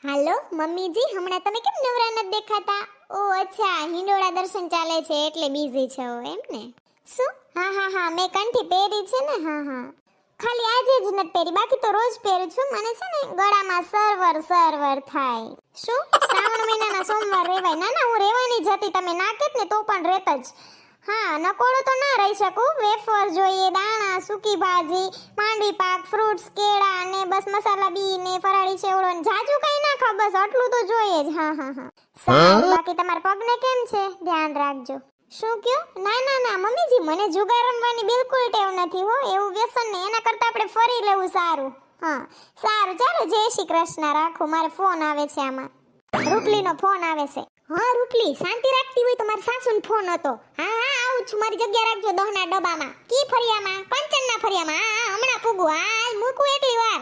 હાલો મમ્મીજી, હમણાં તમે કેમ નવરા નથી દેખાતા? ઓ અચ્છા, હિંડોળા દર્શન ચાલે છે એટલે બિઝી છો એમ ને? શું? હા હા હા, મેં કંઠી પહેરી છે ને. હા હા, ખાલી આજે જ નથી પહેરી, બાકી તો રોજ પહેરું છું. મને છે ને ગળામાં સરવર સરવર થાય. શું? શ્રાવણ મહિનાના સોમવાર રેવાય? ના ના, હું રેવાની જ હતી, તમે ના કહેત ને તો પણ રેત જ. હા, નકોડો તો ના રહી શકું. વેફર જોઈએ, દાણા, સૂકી ભાજી, માંડવી પાક, ફ્રૂટ્સ, કેળા અને બસ મસાલા બી ને ફરાળી સેવડો ને જાજુ કઈ ના ખાવ, બસ આટલું તો જોઈએ જ. હા હા હા, સારું. બાકી તમારા પગને કેમ છે? ધ્યાન રાખજો. શું કયો? ના ના ના મમ્મીજી, મને જુગાર રમવાની બિલકુલ ટેવ નથી હો. એવું વ્યસન ને, એના કરતા આપણે ફરી લેવું સારું. હા સારું, ચાલો, જય શ્રી કૃષ્ણ. રાખો, મારે ફોન આવે છે આમાં. રૂપલીનો ફોન આવે છે. હા રૂપલી, શાંતિ રાખતી હોય તો મારા સાસુનો ફોન હતો. હા હા, આવું છું, મારી જગ્યા રાખજો દહના ડબ્બામાં. કી ફરિયામાં? કંચનના ફરિયામાં. હા હા, હમણાં પૂગું. હા, મૂકું એટલી વાર.